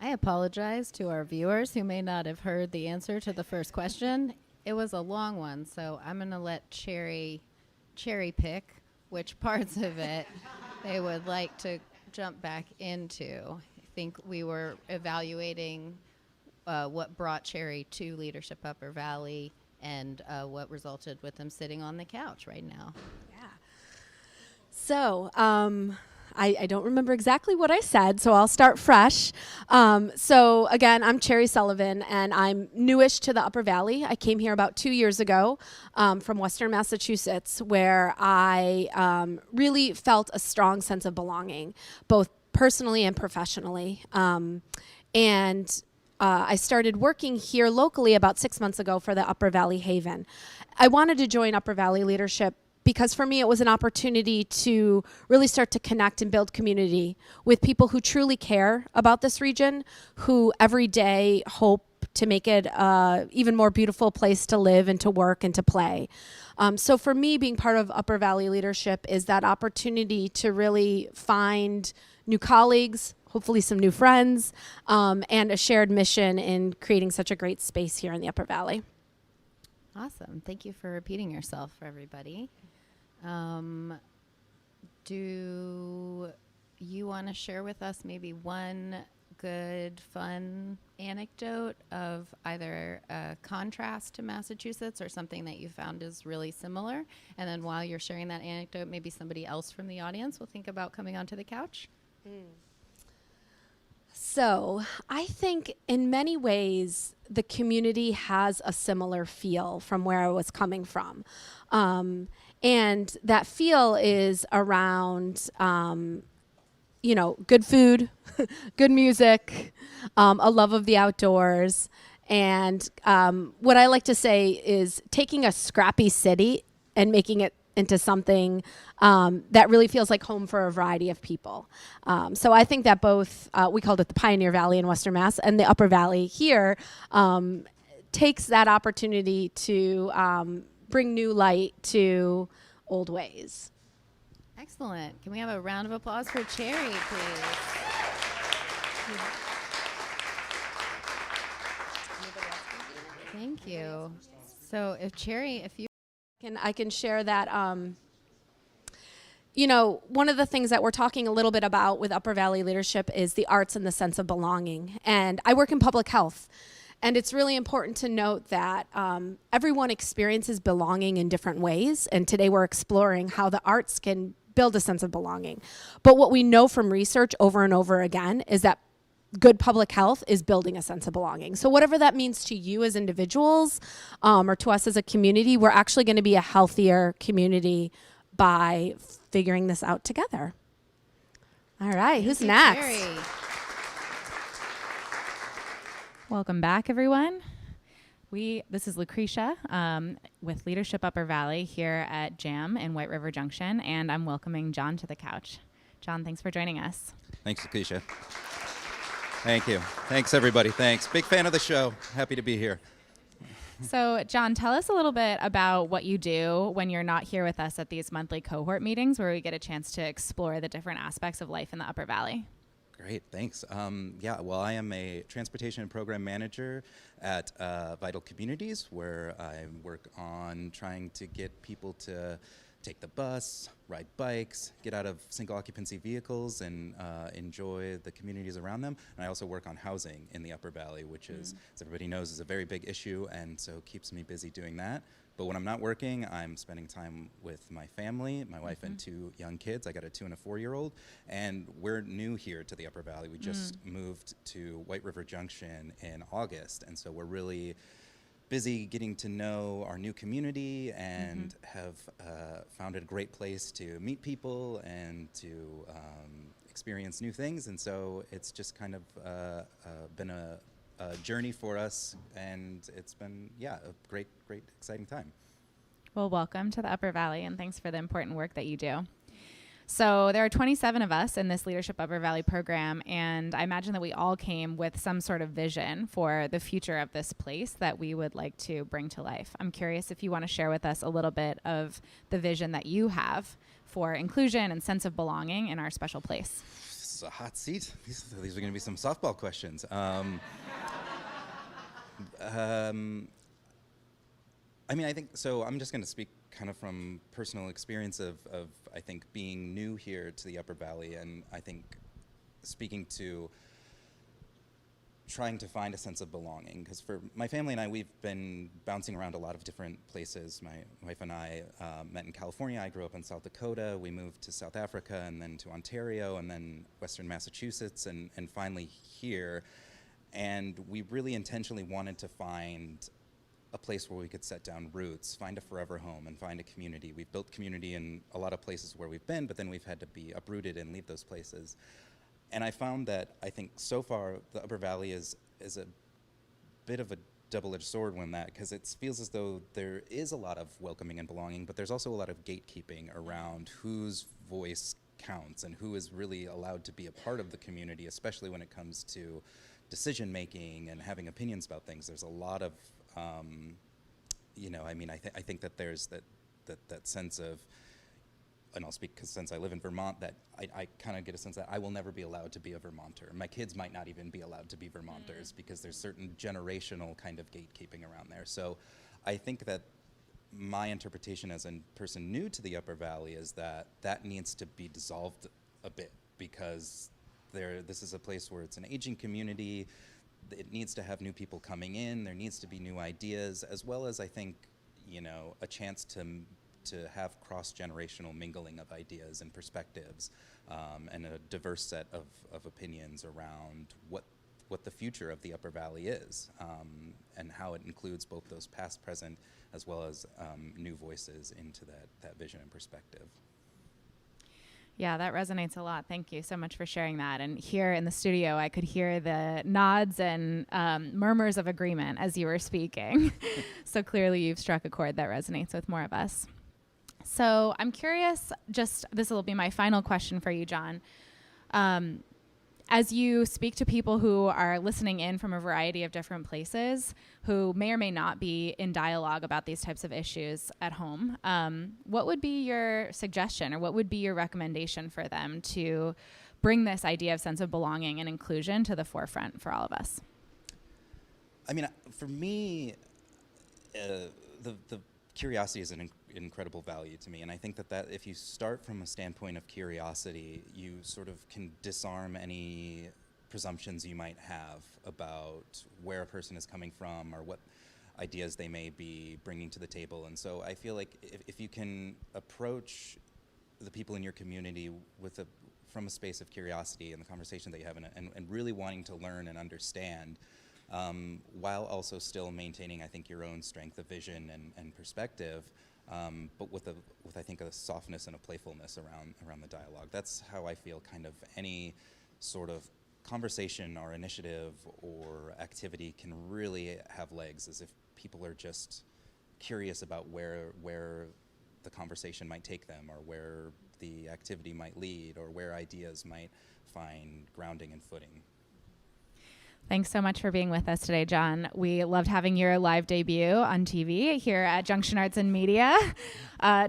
I apologize to our viewers who may not have heard the answer to the first question. It was a long one, so I'm going to let cherry pick which parts of it they would like to jump back into. I think we were evaluating what brought Cherry to Leadership Upper Valley and what resulted with them sitting on the couch right now. Yeah. So, I don't remember exactly what I said, so I'll start fresh. So again, I'm Cherry Sullivan, and I'm newish to the Upper Valley. I came here about 2 years ago from Western Massachusetts, where I really felt a strong sense of belonging, both personally and professionally. I started working here locally about 6 months ago for the Upper Valley Haven. I wanted to join Upper Valley Leadership because for me it was an opportunity to really start to connect and build community with people who truly care about this region, who every day hope to make it an even more beautiful place to live and to work and to play. So for me, being part of Upper Valley Leadership is that opportunity to really find new colleagues, hopefully some new friends, and a shared mission in creating such a great space here in the Upper Valley. Awesome. Thank you for repeating yourself for everybody. Do you want to share with us maybe one good, fun anecdote of either a contrast to Massachusetts or something that you found is really similar? And then while you're sharing that anecdote, maybe somebody else from the audience will think about coming onto the couch. So I think in many ways, the community has a similar feel from where I was coming from. And that feel is around, good food, good music, a love of the outdoors. And what I like to say is taking a scrappy city and making it into something that really feels like home for a variety of people. So I think that both, we called it the Pioneer Valley in Western Mass, and the Upper Valley here takes that opportunity to bring new light to old ways. Excellent. Can we have a round of applause for Cherry, please? Thank you. So if you I can share that, one of the things that we're talking a little bit about with Upper Valley Leadership is the arts and the sense of belonging. And I work in public health. And it's really important to note that everyone experiences belonging in different ways. And today we're exploring how the arts can build a sense of belonging. But what we know from research over and over again is that good public health is building a sense of belonging. So whatever that means to you as individuals or to us as a community, we're actually going to be a healthier community by figuring this out together. All right, who's next? Cherry. Welcome back, everyone. This is Lucretia with Leadership Upper Valley here at JAM in White River Junction, and I'm welcoming John to the couch. John, thanks for joining us. Thanks, Lucretia. Thank you. Thanks, everybody. Thanks. Big fan of the show. Happy to be here. So, John, tell us a little bit about what you do when you're not here with us at these monthly cohort meetings where we get a chance to explore the different aspects of life in the Upper Valley. Great, thanks. I am a transportation and program manager at Vital Communities, where I work on trying to get people to take the bus, ride bikes, get out of single occupancy vehicles, and enjoy the communities around them. And I also work on housing in the Upper Valley, which is, as everybody knows, is a very big issue, and so keeps me busy doing that. But when I'm not working, I'm spending time with my family, my wife and 2 young kids. I got a 2- and a 4-year-old, and we're new here to the Upper Valley. We just moved to White River Junction in August, and so we're really busy getting to know our new community and have found a great place to meet people and to experience new things. And so it's just kind of been a journey for us, and it's been, a great, exciting time. Well, welcome to the Upper Valley, and thanks for the important work that you do. So there are 27 of us in this Leadership Upper Valley program, and I imagine that we all came with some sort of vision for the future of this place that we would like to bring to life. I'm curious if you want to share with us a little bit of the vision that you have for inclusion and sense of belonging in our special place. is a hot seat. These are going to be some softball questions. I mean, I think, so I'm just going to speak kind of from personal experience of, I think, being new here to the Upper Valley, and I think speaking to trying to find a sense of belonging, because for my family and I, we've been bouncing around a lot of different places. My wife and I met in California. I grew up in South Dakota. We moved to South Africa and then to Ontario and then Western Massachusetts and finally here. And we really intentionally wanted to find a place where we could set down roots, find a forever home, and find a community. We've built community in a lot of places where we've been, but then we've had to be uprooted and leave those places. And I found that, I think so far, the Upper Valley is a bit of a double-edged sword when that, because it feels as though there is a lot of welcoming and belonging, but there's also a lot of gatekeeping around whose voice counts and who is really allowed to be a part of the community, especially when it comes to decision-making and having opinions about things. There's a lot of, you know, I mean, I think that there's that sense of, and I'll speak because since I live in Vermont, that I kind of get a sense that I will never be allowed to be a Vermonter. My kids might not even be allowed to be Vermonters because there's certain generational kind of gatekeeping around there. So I think that my interpretation as a person new to the Upper Valley is that that needs to be dissolved a bit, because this is a place where it's an aging community. It needs to have new people coming in. There needs to be new ideas, as well as, I think, you know, a chance to have cross-generational mingling of ideas and perspectives, and a diverse set of opinions around what the future of the Upper Valley is, and how it includes both those past, present, as well as new voices into that vision and perspective. Yeah, that resonates a lot. Thank you so much for sharing that. And here in the studio, I could hear the nods and murmurs of agreement as you were speaking. So clearly you've struck a chord that resonates with more of us. So I'm curious, this will be my final question for you, John. As you speak to people who are listening in from a variety of different places, who may or may not be in dialogue about these types of issues at home, what would be your suggestion, or what would be your recommendation for them to bring this idea of sense of belonging and inclusion to the forefront for all of us? I mean, for me, the curiosity is an incredible value to me, and I think that if you start from a standpoint of curiosity, you sort of can disarm any presumptions you might have about where a person is coming from or what ideas they may be bringing to the table. And so I feel like if you can approach the people in your community from a space of curiosity and the conversation that you have and really wanting to learn and understand, while also still maintaining, I think, your own strength of vision and perspective, but with I think a softness and a playfulness around the dialogue. That's how I feel kind of any sort of conversation or initiative or activity can really have legs, as if people are just curious about where the conversation might take them, or where the activity might lead, or where ideas might find grounding and footing. Thanks so much for being with us today, John. We loved having your live debut on TV here at Junction Arts and Media.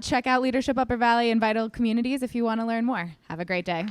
Check out Leadership Upper Valley and Vital Communities if you want to learn more. Have a great day.